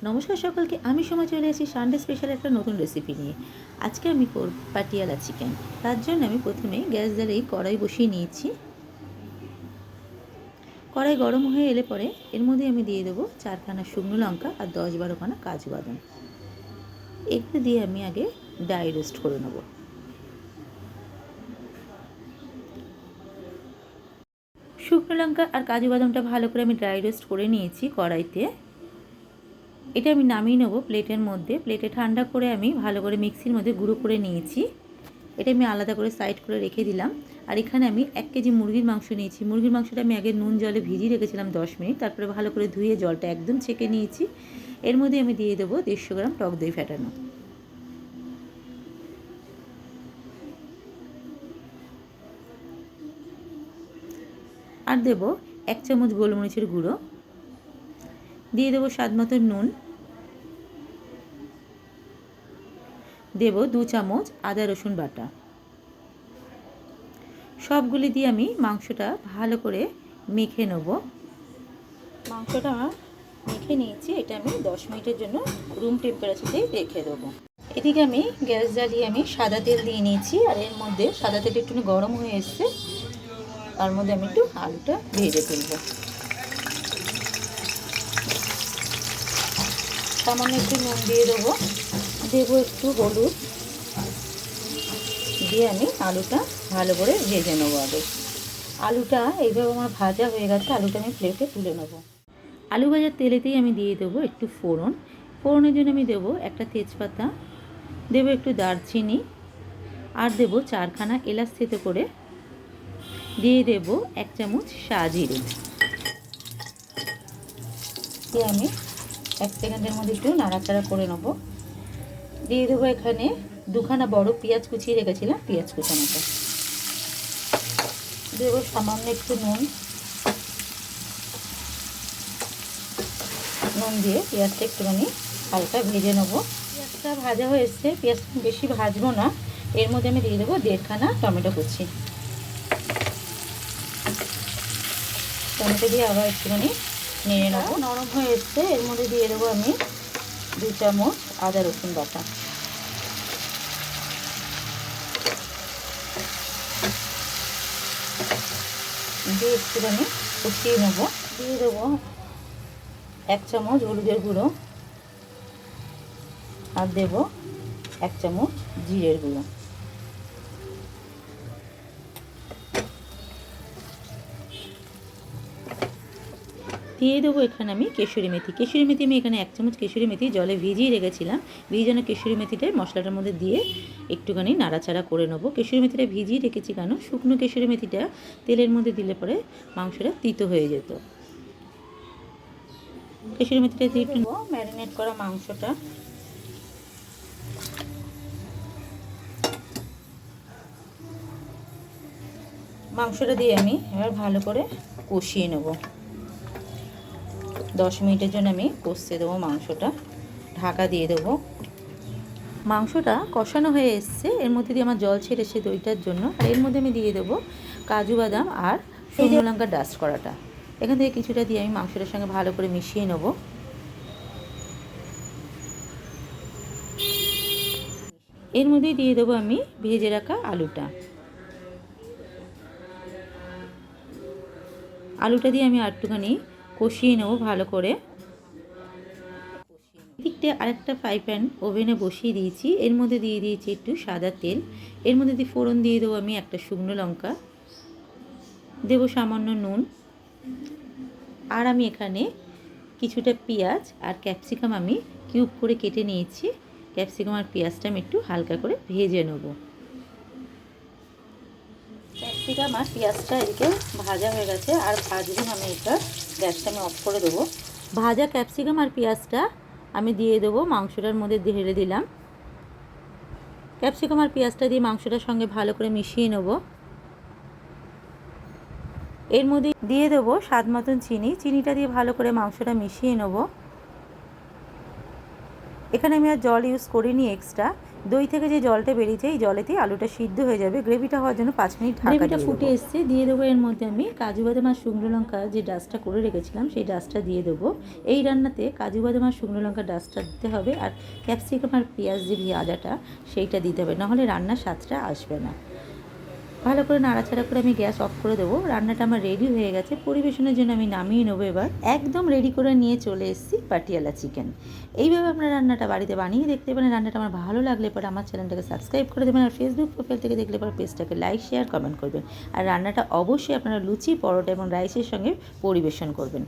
নমস্কার সকলকে, আমি সময় চলে এসেছি সানডে স্পেশাল একটা নতুন রেসিপি নিয়ে। আজকে আমি করব পাটিয়ালা চিকেন। তার জন্য আমি প্রথমে গ্যাস জ্বালিয়ে কড়াই বসিয়ে নিয়েছি। কড়াই গরম হয়ে এলে পরে এর মধ্যে আমি দিয়ে দেবো 4খানা শুকনো লঙ্কা আর 10-12খানা কাজু বাদাম। এগুলো দিয়ে আমি আগে ড্রাই রোস্ট করে নেব। শুকনো লঙ্কা আর কাজু বাদামটা ভালো করে আমি ড্রাই রোস্ট করে নিয়েছি কড়াইতে। এটা আমি নামিয়ে নেবো প্লেটের মধ্যে। প্লেটে ঠান্ডা করে আমি ভালো করে মিক্সির মধ্যে গুঁড়ো করে নিয়েছি। এটা আমি আলাদা করে সাইড করে রেখে দিলাম। আর এখানে আমি 1 কেজি মুরগির মাংস নিয়েছি। মুরগির মাংসটা আমি আগে নুন জলে ভিজিয়ে রেখেছিলাম 10 মিনিট, তারপরে ভালো করে ধুয়ে জলটা একদম ছেঁকে নিয়েছি। এর মধ্যে আমি দিয়ে দেবো 150 গ্রাম টক দই ফেটানো, আর দেবো 1 চামচ গোলমরিচের গুঁড়ো, দিয়ে দেবো স্বাদ মতো নুন, দেবো 2 চামচ আদা রসুন বাটা। সবগুলি দিয়ে আমি মাংসটা ভালো করে মেখে নেব। মাংসটা মেখে নিয়েছি। এটা আমি 10 মিনিটের জন্য রুম টেম্পারেচারেই রেখে দেবো। এদিকে আমি গ্যাস জ্বালিয়ে আমি সাদা তেল দিয়ে নিয়েছি, আর এর মধ্যে সাদা তেলটা একটু গরম হয়ে এসছে। তার মধ্যে আমি একটু আলুটা ভেজে তুলব। সামান্য একটু নুন দিয়ে দেবো, দেবো একটু হলুদ, দিয়ে আমি আলুটা ভালো করে ভেজে নেবো। আগে আলুটা এইভাবে আমার ভাজা হয়ে গেছে, আলুটা আমি প্লেটে তুলে নেব। আলু ভাজার তেলেতেই আমি দিয়ে দেবো একটু ফোড়ন। ফোড়নের জন্য আমি দেবো একটা তেজপাতা, দেবো একটু দারচিনি, আর দেবো 4খানা এলাচ থেতো করে, দিয়ে দেবো 1 চামচ সাজিরে। দিয়ে আমি 1 সেকেন্ডের মধ্যে একটু নাড়াচাড়া করে নেব। দিয়ে দেবো এখানে 2খানা বড় পেঁয়াজ কুচিয়ে রেখেছিলাম, পেঁয়াজ কুচানোটা দেবো। সামান্য একটু নুন দিয়ে পেঁয়াজটা একটুখানি হালকা ভেজে নেব। পেঁয়াজটা ভাজা হয়ে এসছে, পেঁয়াজটা বেশি ভাজবো না। এর মধ্যে আমি দিয়ে দেবো 1.5খানা টমেটো কুচি। টমেটো দিয়ে আবার একটুখানি নেড়ে নেবো। নরম হয়ে এসছে, এর মধ্যে দিয়ে দেবো আমি 2 চামচ আদা রসুন বাটা। দিয়ে একটুখানি কষিয়ে নেবো। দিয়ে দেবো 1 চামচ হলুদের গুঁড়ো, আর দেবো 1 চামচ জিরের গুঁড়ো। দিয়ে দেবো এখানে আমি কেশরি মেথি। কেশরি মেথি আমি এখানে 1 চামচ কেশরি মেথি জলে ভিজিয়ে রেখেছিলাম। ভিজানো কেশরি মেথিটা মশলাটার মধ্যে দিয়ে একটুখানি নাড়াচাড়া করে নেবো। কেশরি মেথিটা ভিজিয়ে রেখেছি কেন, শুকনো কেশরি মেথিটা তেলের মধ্যে দিলে পরে মাংসটা তিতো হয়ে যেত। কেশরি মেথিটা দিয়ে একটু ম্যারিনেট করা মাংসটা দিয়ে আমি এবার ভালো করে কষিয়ে নেব। 10 মিনিটের জন্য আমি কষতে দেবো মাংসটা, ঢাকা দিয়ে দেবো। মাংসটা কষানো হয়ে এসছে, এর মধ্যে দিয়ে আমার জল ছেড়েছে দইটার জন্য। আর এর মধ্যে আমি দিয়ে দেবো কাজু বাদাম আর শুকনো লঙ্কা ডাস্ট করাটা। এখান থেকে কিছুটা দিয়ে আমি মাংসটার সঙ্গে ভালো করে মিশিয়ে নেব। এর মধ্যেই দিয়ে দেবো আমি ভেজে রাখা আলুটা। আলুটা দিয়ে আমি একটুখানি কষিয়ে নেব ভালো করে। দিকটা আরেকটা ফ্রাই প্যান ওভেনে বসিয়ে দিয়েছি, এর মধ্যে দিয়ে দিয়েছি একটু সাদা তেল। এর মধ্যে দিয়ে ফোড়ন দিয়ে দেবো আমি একটা শুকনো লঙ্কা, দেবো সামান্য নুন, আর আমি এখানে কিছুটা পেঁয়াজ আর ক্যাপসিকাম আমি কিউব করে কেটে নিয়েছি। ক্যাপসিকাম আর পেঁয়াজটা আমি একটু হালকা করে ভেজে নেব। ক্যাপসিকাম আর পেঁয়াজটা এদিকে ভাজা হয়ে গেছে, আর ভাজবো না আমি। এটা গ্যাসটা আমি অফ করে দেবো। ভাজা ক্যাপসিকাম আর পেঁয়াজটা আমি দিয়ে দেবো মাংসটার মধ্যে ঢেলে দিলাম। ক্যাপসিকাম আর পেঁয়াজটা দিয়ে মাংসটার সঙ্গে ভালো করে মিশিয়ে নেব। এর মধ্যে দিয়ে দেবো স্বাদ মতন চিনি। চিনিটা দিয়ে ভালো করে মাংসটা মিশিয়ে নেব। এখানে আমি আর জল ইউজ করিনি এক্সট্রা, দই থেকে যে জলটা বেরিয়েছে এই জলেতেই আলুটা সিদ্ধ হয়ে যাবে। গ্রেভিটা হওয়ার জন্য 5 মিনিট ঢাকা দিয়ে দেবো। গ্রেভিটা ফুটে এসছে, দিয়ে দেবো এর মধ্যে আমি কাজু বাদাম আর শুকনো লঙ্কা যে ডাস্টটা করে রেখেছিলাম সেই ডাস্টটা দিয়ে দেবো। এই রান্নাতে কাজু বাদাম আর শুকনো লঙ্কা ডাস্টটা দিতে হবে, আর ক্যাপসিকাম আর পেঁয়াজ যে ভাজাটা সেইটা দিতে হবে, নাহলে রান্নার স্বাদটা আসবে না। ভালো করে নাড়াচাড়া করে আমি গ্যাস অফ করে দেবো। রান্নাটা আমার রেডি হয়ে গেছে, পরিবেশনের জন্য আমি নামিয়ে নেবো। এবার একদম রেডি করে নিয়ে চলে এসেছি পাটিয়ালা চিকেন। এইভাবে আপনার রান্নাটা বাড়িতে বানিয়ে দেখতে পারেন। রান্নাটা আমার ভালো লাগলে পরে আমার চ্যানেলটাকে সাবস্ক্রাইব করে দেবেন, আর ফেসবুক প্রোফাইল থেকে দেখলে পরে পেজটাকে লাইক শেয়ার কমেন্ট করবেন। আর রান্নাটা অবশ্যই আপনারা লুচি, পরোটা এবং রাইসের সঙ্গে পরিবেশন করবেন।